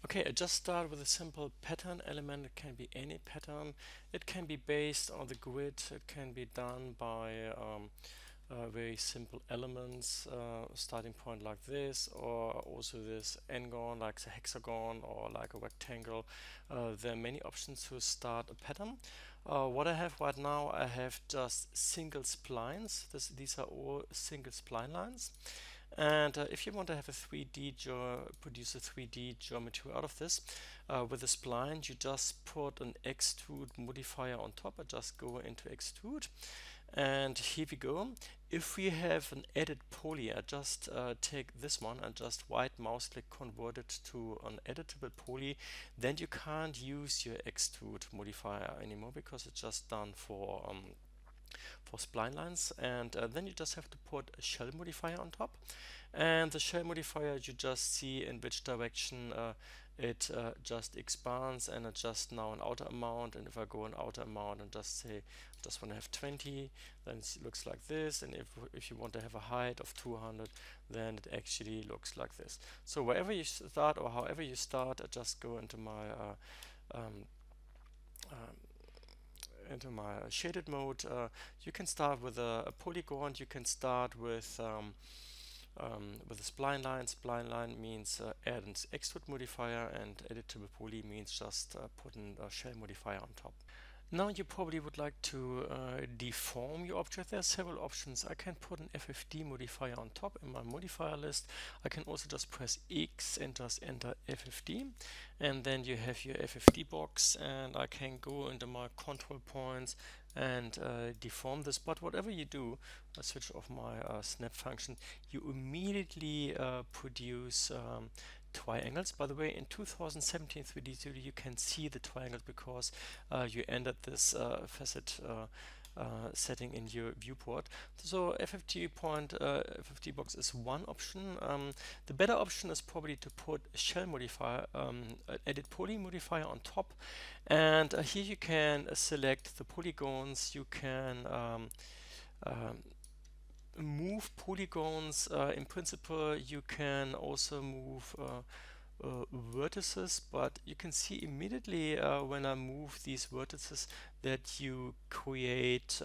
Okay, I just start with a simple pattern element. It can be any pattern. It can be based on the grid. It can be done by very simple elements, starting point like this, or also this n-gon, like the hexagon, or like a rectangle. There are many options to start a pattern. What I have right now, I have just single splines. These are all single spline lines. And if you want to have a produce a 3D geometry out of this, with a spline, you just put an extrude modifier on top. I just go into extrude, and here we go. If we have an edit poly, I just take this one and just right mouse click convert it to an editable poly. Then you can't use your extrude modifier anymore because it's just done for spline lines. And then you just have to put a shell modifier on top, and the shell modifier, you just see in which direction it just expands, and adjusts now an outer amount. And if I go an outer amount and just say I just want to have 20, then it looks like this. And if you want to have a height of 200, then it actually looks like this. So wherever you start, or however you start, I just go um, into my shaded mode. You can start with a polygon. You can start with a spline line. Spline line means add an extrude modifier, and editable poly means just putting a shell modifier on top. Now you probably would like to deform your object. There are several options. I can put an FFD modifier on top in my modifier list. I can also just press X and just enter FFD, and then you have your FFD box, and I can go into my control points and deform this. But whatever you do, I switch off my snap function, you immediately produce triangles. By the way, in 2017 3D Studio you can see the triangles because you entered this facet setting in your viewport. So FFT box is one option. The better option is probably to put a shell modifier, an edit poly modifier on top, and here you can select the polygons. You can um, move polygons. In principle, you can also move vertices, but you can see immediately when I move these vertices that you create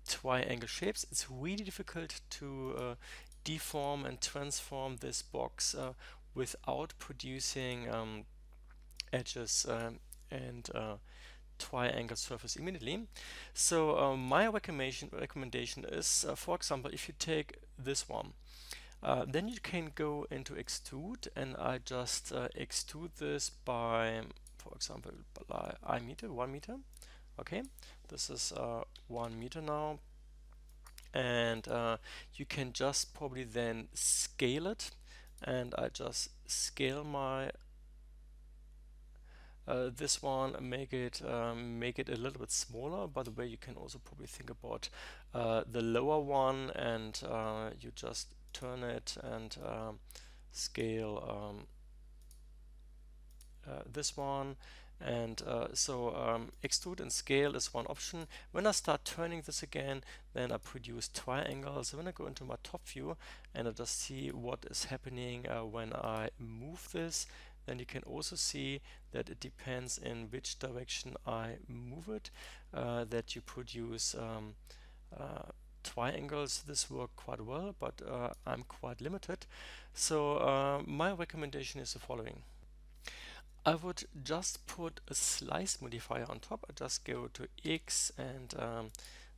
triangle shapes. It's really difficult to deform and transform this box without producing edges and triangle surface immediately. So my recommendation is, for example, if you take this one, then you can go into extrude, and I just extrude this by, for example, by 1 meter. Okay, this is 1 meter now, and you can just probably then scale it, and I just scale my this one, make it a little bit smaller. By the way, you can also probably think about the lower one, and you just turn it and scale this one. And extrude and scale is one option. When I start turning this again, then I produce triangles. When I go into my top view and I just see what is happening when I move this, then you can also see that it depends in which direction I move it, that you produce triangles. This work quite well, but I'm quite limited. So my recommendation is the following. I would just put a slice modifier on top. I just go to X and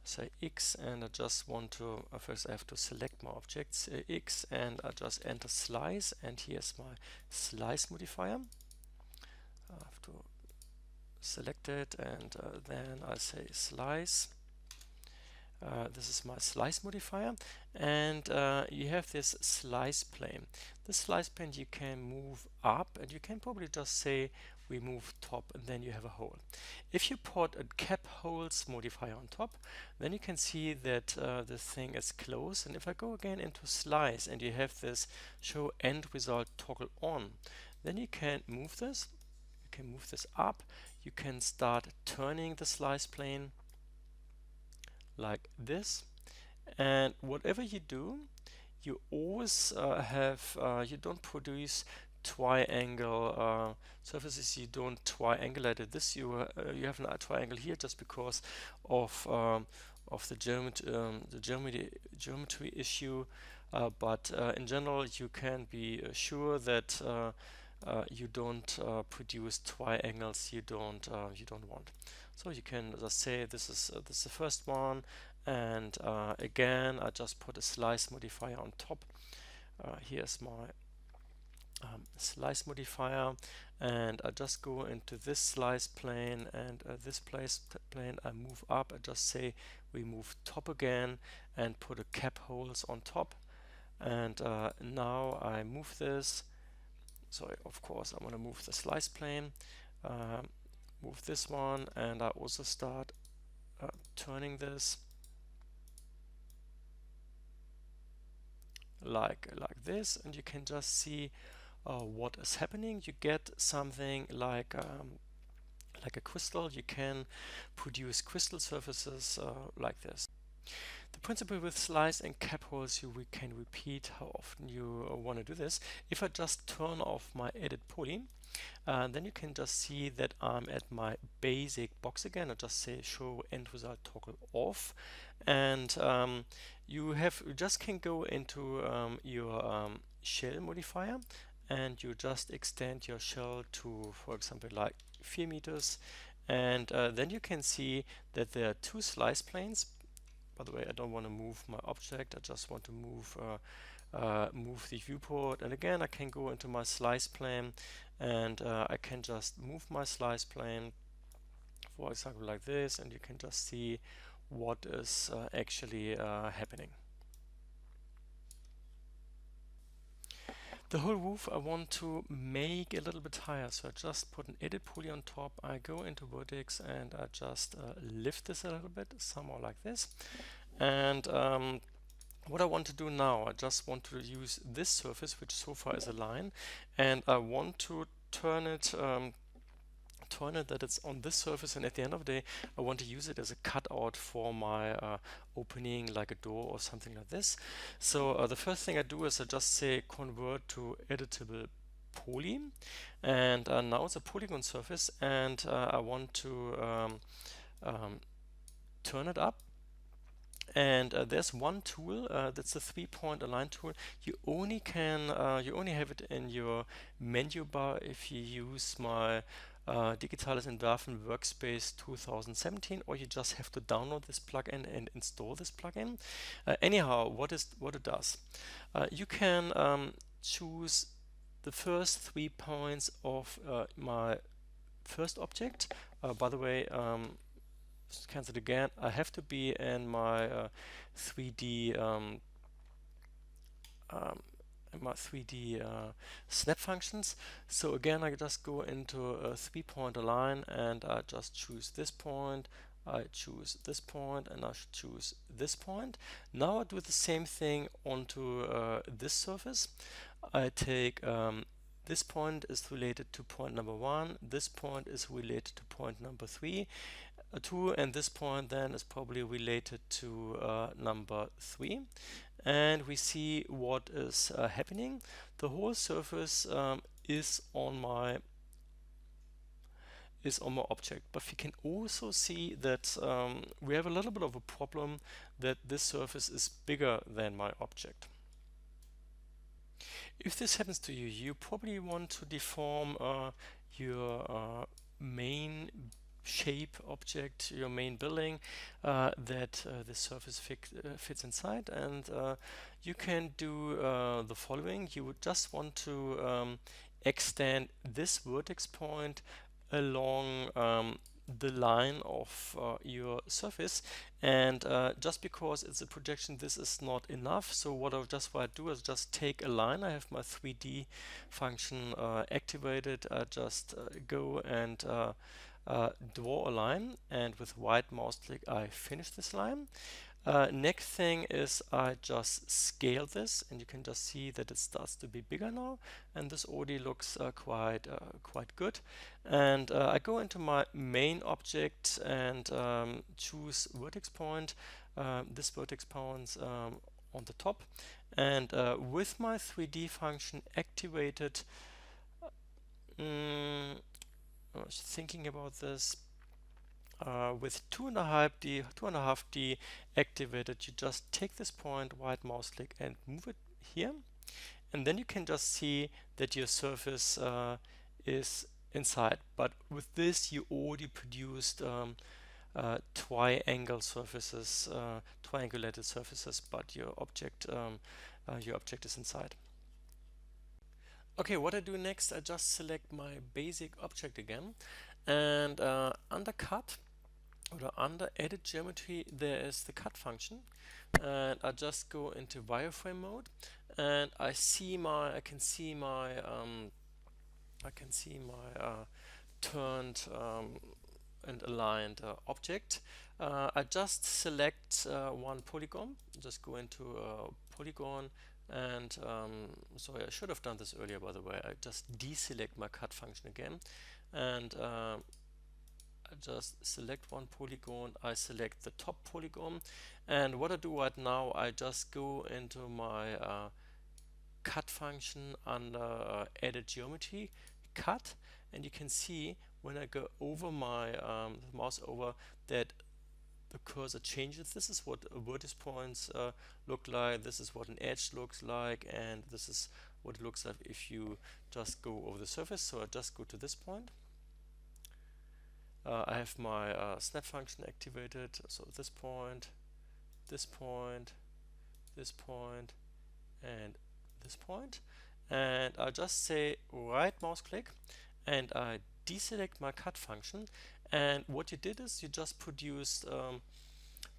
say X, and I just want to, first I have to select my objects, X, and I just enter slice, and here's my slice modifier. I have to select it, and then I say slice. This is my slice modifier, and you have this slice plane. This slice plane you can move up, and you can probably just say remove top, and then you have a hole. If you put a cap holes modifier on top, then you can see that the thing is closed. And if I go again into slice, and you have this show end result toggle on, then you can move this. You can move this up. You can start turning the slice plane like this, and whatever you do, you always you don't produce triangle surfaces, you don't triangulate it. This you have a triangle here just because of the geometry issue, but in general you can be sure that you don't produce triangles you don't want. So you can just say this is the first one, and again I just put a slice modifier on top. Here's my slice modifier, and I just go into this slice plane, and this plane I move up. I just say remove top again and put a cap holes on top, and now I move this. So of course I want to move the slice plane, move this one, and I also start turning this like this, and you can just see what is happening. You get something like a crystal. You can produce crystal surfaces like this. The principle with slice and cap holes, we can repeat how often you want to do this. If I just turn off my edit poly, then you can just see that I'm at my basic box again. I just say show end result toggle off, and you just can go into your shell modifier, and you just extend your shell to, for example, like 4 meters, and then you can see that there are two slice planes. By the way, I don't want to move my object. I just want to move the viewport. And again, I can go into my slice plane, and I can just move my slice plane, for example, like this, and you can just see what is actually happening. The whole roof I want to make a little bit higher, so I just put an edit poly on top. I go into vertex and I just lift this a little bit, somewhere like this. And what I want to do now, I just want to use this surface, which so far is a line, and I want to turn it that it's on this surface, and at the end of the day I want to use it as a cutout for my opening, like a door or something like this. So the first thing I do is I just say convert to editable poly, and now it's a polygon surface, and I want to turn it up. And there's one tool, that's the 3-point align tool. You only have it in your menu bar if you use my Digitales Entwerfen Workspace 2017, or you just have to download this plugin and install this plugin. Anyhow, what it does, you can choose the first 3 points of my first object. By the way, cancel it again. I have to be in my 3D snap functions. So again, I just go into a 3-point align, and I just choose this point, I choose this point, and I choose this point. Now I do the same thing onto this surface. I take this point is related to point number 1, this point is related to point number 2, and this point then is probably related to number 3. And we see what is happening. The whole surface is on my object, but we can also see that we have a little bit of a problem, that this surface is bigger than my object. If this happens to you, you probably want to deform your main shape object, your main building, that the surface fits inside, and you can do the following. You would just want to extend this vertex point along the line of your surface, and just because it's a projection, this is not enough. So what I do is just take a line. I have my 3D function activated. I just go and draw a line, and with right mouse click I finish this line. Next thing is I just scale this, and you can just see that it starts to be bigger now, and this already looks quite good. And I go into my main object and choose vertex point, this vertex point on the top, and with my 3D function activated, Mm, I was thinking about this. With 2.5D activated, you just take this point, right mouse click and move it here, and then you can just see that your surface is inside. But with this, you already produced triangulated surfaces, but your object is inside. Okay, what I do next, I just select my basic object again, and under cut or under edit geometry, there is the cut function, and I just go into wireframe mode, and I can see my turned and aligned object. I just select one polygon, just go into polygon, and sorry, I should have done this earlier, by the way. I just deselect my cut function again, and I just select one polygon. I select the top polygon, and what I do right now, I just go into my cut function under edit geometry, cut, and you can see when I go over my mouse over that the cursor changes. This is what vertex points look like, this is what an edge looks like, and this is what it looks like if you just go over the surface. So I just go to this point. I have my snap function activated, so this point, this point, this point, and this point, and I just say right mouse click and I deselect my cut function, and what you did is you just produced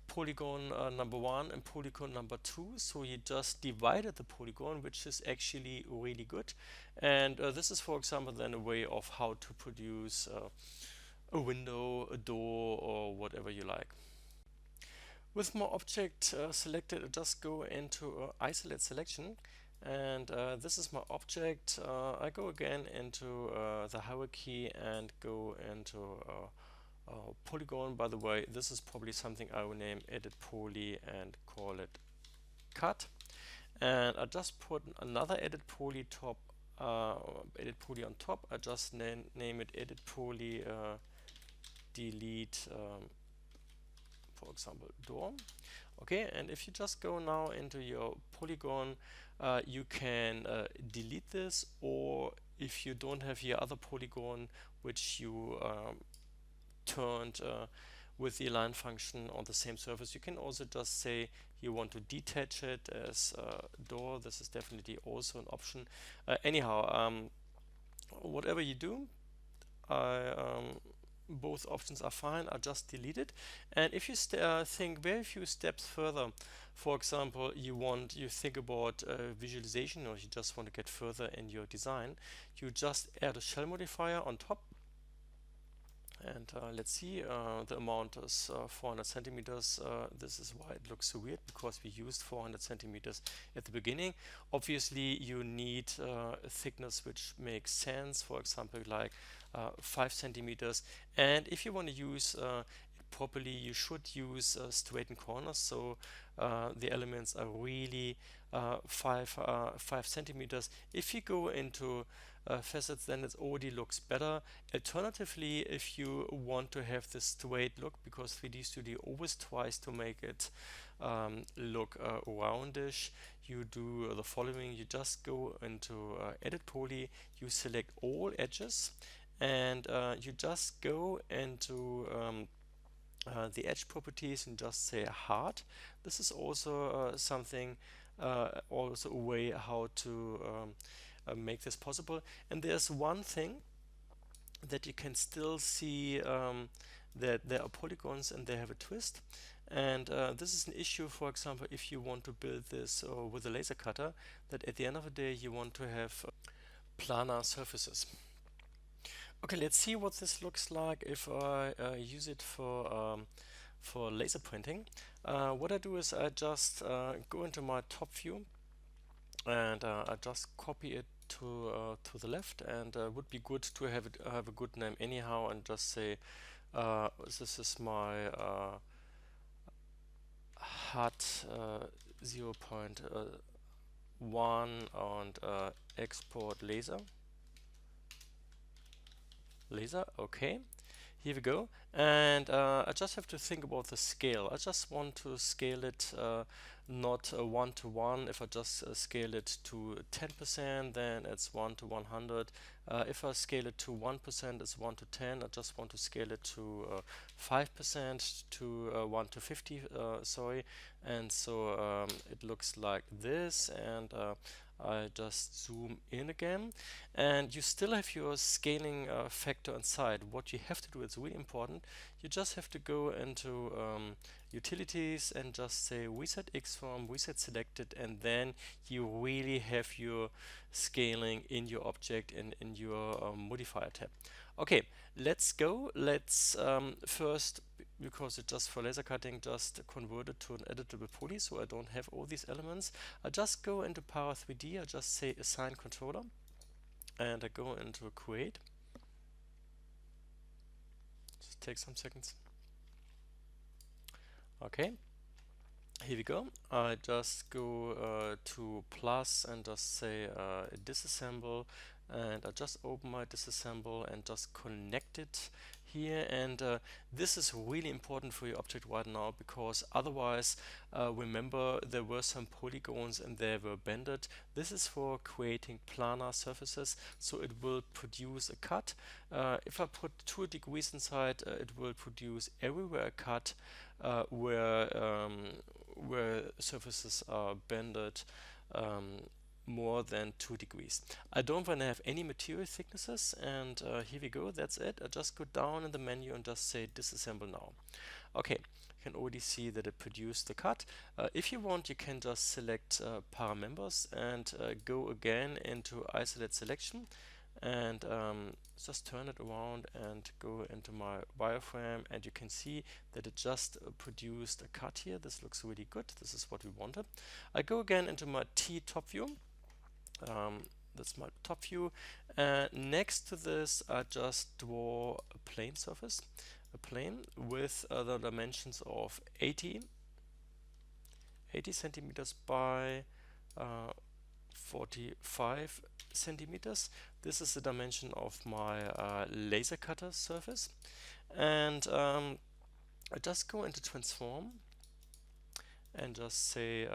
polygon number 1 and polygon number 2, so you just divided the polygon, which is actually really good. And this is, for example, then a way of how to produce a window, a door, or whatever you like. With my object selected, I just go into isolate selection, and this is my object. I go again into the hierarchy and go into polygon. By the way, this is probably something I will name edit poly and call it cut. And I just put another edit poly on top. I just name it edit poly delete, for example, door. Okay, and if you just go now into your polygon, you can delete this, or if you don't have your other polygon which you turned with the align function on the same surface, you can also just say you want to detach it as door. This is definitely also an option. Anyhow, whatever you do, both options are fine. I just delete it. And if you think very few steps further, for example, you think about visualization, or you just want to get further in your design, you just add a shell modifier on top. And let's see, the amount is 400 centimeters. This is why it looks so weird, because we used 400 centimeters at the beginning. Obviously, you need a thickness which makes sense, for example, like 5 centimeters. And if you want to use it properly, you should use straightened corners. So the elements are really 5 centimeters. If you go into facets, then it already looks better. Alternatively, if you want to have this straight look, because 3D Studio always tries to make it look roundish, you do the following. You just go into edit poly, you select all edges, and you just go into the edge properties and just say hard. This is also something, also a way how to make this possible. And there's one thing that you can still see, that there are polygons and they have a twist. And this is an issue, for example, if you want to build this with a laser cutter, that at the end of the day you want to have planar surfaces. Okay, let's see what this looks like if I use it for laser printing. What I do is I just go into my top view, and I just copy it to the left, and would be good to have a good name anyhow, and just say this is my HUD 0.1 and export laser. Laser, okay. Here we go. And I just have to think about the scale. I just want to scale it not 1 to 1. If I just scale it to 10%, then it's 1 to 100. If I scale it to 1%, it's 1 to 10. I just want to scale it to 5% to 1 to 50, sorry. And so it looks like this. And I just zoom in again, and you still have your scaling factor inside. What you have to do, it's really important, you just have to go into utilities and just say reset xform, reset selected, and then you really have your scaling in your object and in your modifier tab. Okay, let's go. Let's first, because it's just for laser cutting, just convert it to an editable poly, so I don't have all these elements. I just go into Para 3D, I just say assign controller, and I go into create. Just take some seconds. Okay, here we go. I just go to plus and just say disassemble, and I just open my disassemble and just connect it here. And this is really important for your object right now, because otherwise, remember, there were some polygons and they were bended. This is for creating planar surfaces, so it will produce a cut. If I put 2 degrees inside, it will produce everywhere a cut where surfaces are bended more than 2 degrees. I don't want to have any material thicknesses, and here we go, that's it. I just go down in the menu and just say disassemble now. Okay, you can already see that it produced the cut. If you want, you can just select paramembers and go again into isolate selection, and just turn it around and go into my wireframe, and you can see that it just produced a cut here. This looks really good. This is what we wanted. I go again into my T top view. That's my top view. Next to this, I just draw a plane surface, a plane with the dimensions of 80 centimeters by 45 centimeters. This is the dimension of my laser cutter surface. And I just go into transform and just say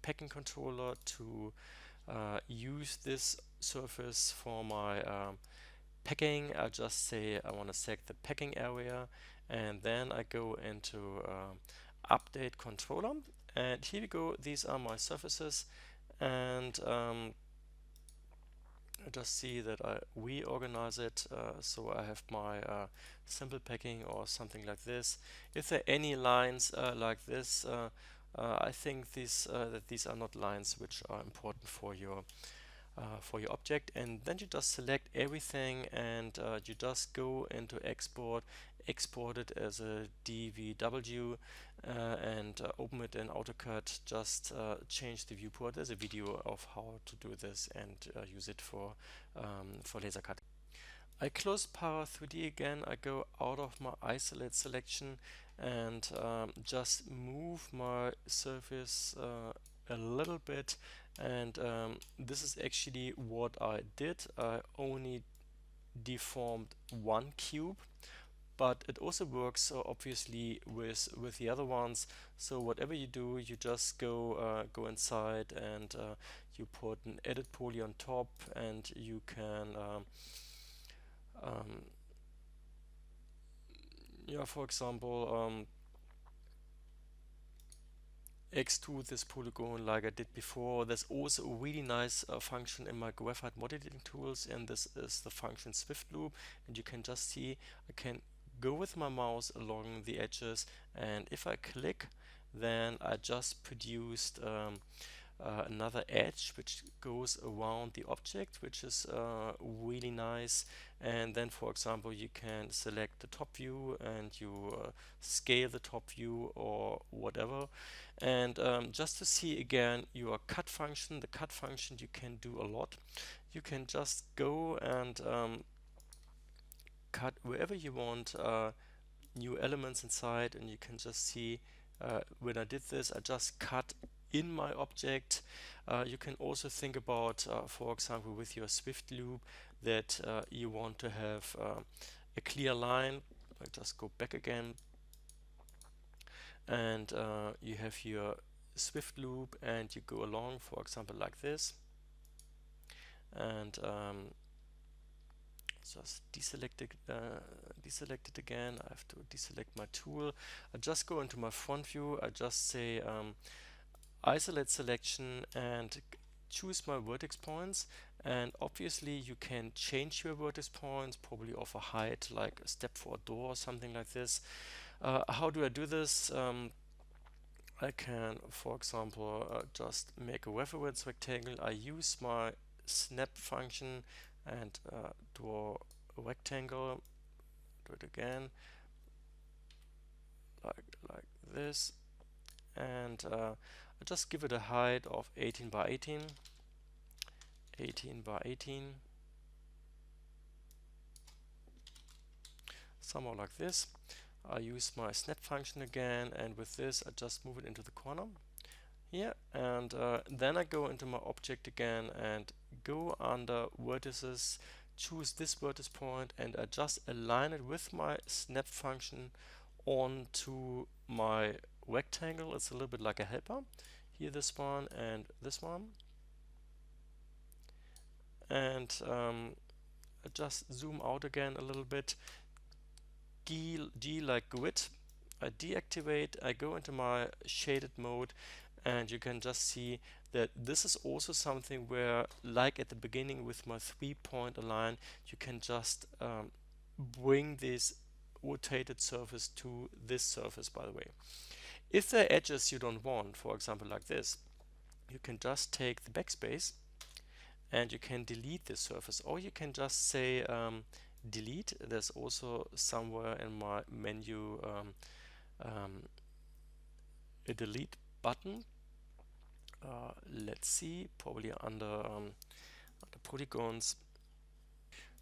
packing controller to use this surface for my packing. I just say I want to select the packing area, and then I go into update controller, and here we go. These are my surfaces, and I just see that I reorganize it, so I have my simple packing or something like this. If there are any lines like this, I think that these are not lines which are important for your object. And then you just select everything, and you just go into export it as a DVW, and open it in AutoCAD. Just change the viewport. There's a video of how to do this and use it for laser cutting. I close Power 3D again. I go out of my isolate selection and just move my surface a little bit, and this is actually what I did. I only deformed one cube, but it also works obviously with the other ones. So whatever you do, you just go inside, and you put an edit poly on top, and you can um, yeah, for example, extrude this polygon like I did before. There's also a really nice function in my graphite modeling tools, and this is the function Swift Loop. And you can just see I can go with my mouse along the edges, and if I click, then I just produced another edge which goes around the object, which is really nice. And then, for example, you can select the top view and you scale the top view or whatever. And just to see again your cut function, the cut function, you can do a lot. You can just go and cut wherever you want new elements inside, and you can just see when I did this, I just cut in my object. You can also think about, for example, with your Swift loop, that you want to have a clear line. I'll just go back again, and you have your Swift loop, and you go along, for example, like this, and just deselect it again. I have to deselect my tool. I just go into my front view. I just say isolate selection and choose my vertex points. And obviously you can change your vertex points, probably of a height, like a step for a door or something like this. How do I do this? I can, for example, just make a reference rectangle. I use my snap function and draw a rectangle. Do it again, like this, and I just give it a height of 18 by 18, 18 by 18, somewhere like this. I use my snap function again, and with this I just move it into the corner here, and then I go into my object again and go under vertices, choose this vertex point, and I just align it with my snap function onto my rectangle. It's a little bit like a helper. Here, this one and this one, and I just zoom out again a little bit. G like grid. I deactivate. I go into my shaded mode, and you can just see that this is also something where, like at the beginning with my 3-point align, you can just bring this rotated surface to this surface, by the way. If there are edges you don't want, for example like this, you can just take the backspace and you can delete this surface, or you can just say delete. There's also somewhere in my menu a delete button. Let's see, probably under polygons.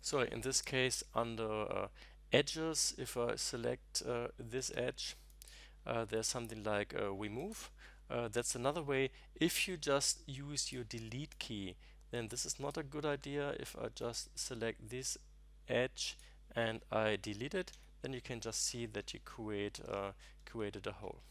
So in this case, under edges, if I select this edge, there's something like remove. That's another way. If you just use your delete key, then this is not a good idea. If I just select this edge and I delete it, then you can just see that you created a hole.